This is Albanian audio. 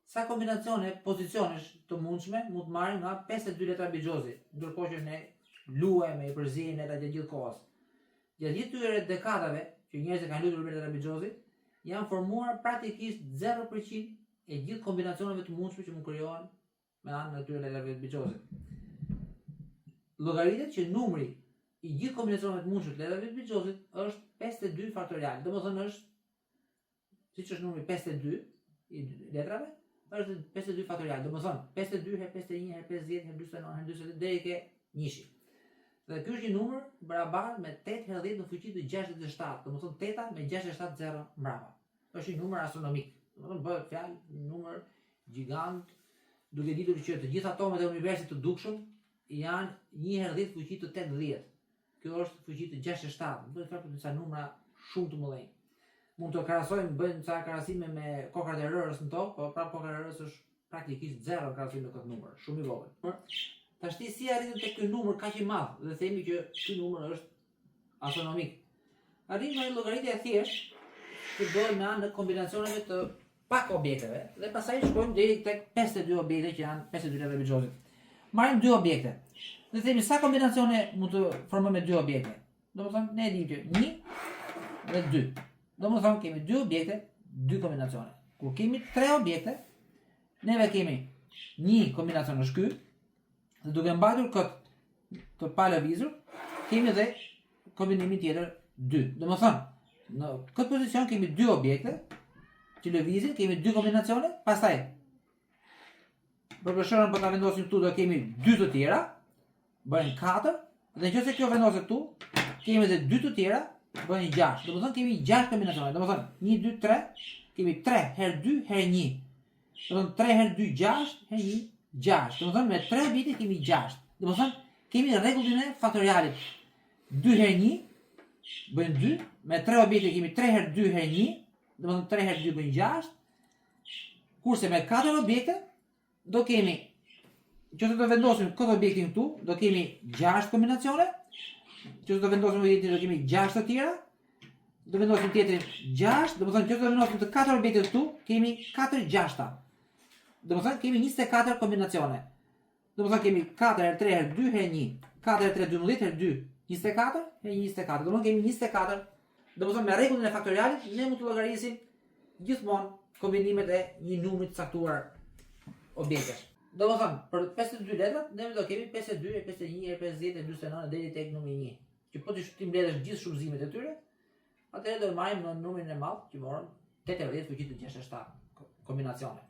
sa kombinacione pozicionesh të mundshme mund të marrim nga 52 letra bigjozi, ndërkohë që ne luajmë i përzijmë letra gjatë gjithë kohës. Gjatë gjithë këtyre dekadave që njerëzit kanë luajtur me letra bigjozi, janë formuar praktikisht 0% e gjithë kombinacioneve të mundshme që mund krijohen me anë të këtyre letrave bigjozi. Llogaritet që numri i gjithë kombinacioneve të mundshme të letrave bigjozit është 52 faktorial. Domethënë është siç është numri 52 i letrave, është 52 faktorial. Domethënë 52 herë 51 herë 50 herë 49 herë 40 deri ke 100. Dhe ky është një numër barabartë me 8 herë 10 në fuqi të 67. Domethënë 8 me 67 zero mbrapa. Është një numër astronomik. Domethënë bëhet fjalë një numër gjigant, duke ditur që të gjithë atomet e universit të dukshëm janë 1 herë 10 fuqi të 80. Kjo është fuqi të 67. Bëhet fjalë për disa numra shumë të mëdhenj. Mund të krahasojmë, bëjmë ca krahasime me kokrat e rërës në tokë, po prapë kokra e rërës është praktikisht 0 krahasim me këtë numër, shumë i vogël. Tashti si arritëm tek ky numër kaq i madh dhe themi që ky numër është astronomik. Arritëm një llogaritje e thjeshtë që bëhet me anë të kombinacioneve të pak objekteve dhe pastaj shkojmë deri tek 52 objekte që janë 52 letra bigjozit. Marrim dy objekte. Dhe themi sa kombinacione mund të formojmë me dy objekte. Domethënë ne e dimë që 1 dhe 2. Domethënë kemi dy objekte, dy kombinacione. Kur kemi 3 objekte, neve kemi një kombinacion është ky, dhe duke mbajtur këtë të palëvizur, kemi edhe kombinimin tjetër 2. Domethënë, në këtë pozicion kemi dy objekte që lëvizin, kemi dy kombinacione, pastaj për përshërën për ta vendosim këtu do kemi 2 të tjera, bëjnë 4, dhe nëse kjo vendoset këtu, kemi edhe 2 të tjera, bëjnë 6. Domethënë kemi 6 kombinacione. Domethënë 1 2 3, kemi 3 herë 2 herë 1. Domethënë 3 herë 2 6 herë 1 6. Domethënë me 3 objekte kemi 6. Domethënë kemi rregullin e faktorialit. 2 herë 1 bën 2, me 3 objekte kemi 3 herë 2 herë 1, domethënë 3 herë 2 bën 6. Kurse me 4 objekte do kemi, nëse do vendosim këtë objektin këtu, do kemi 6 kombinacione. Nëse do vendosim objektin do kemi 6 të tjera. Do vendosim tjetrin 6, domethënë nëse do vendosim të 4 objekte këtu, kemi 4 gjashta. Domethënë kemi 24 kombinacione. Domethënë kemi 4 herë 3 herë 2 herë 1, 4 herë 3 12 herë 2, 24 herë 24. Domethënë kemi 24. Domethënë me rregullin e faktorialit ne mund të llogarisim gjithmonë kombinimet e një numri të caktuar objektesh. Domethënë për 52 letrat ne do kemi 52, 51, 50, 49 deri tek numri 1. Që po të mbledhësh gjithë shurzimet e tyre, atëherë do marrim në numrin e madh që morëm 80 fuqi të 67 kombinacione.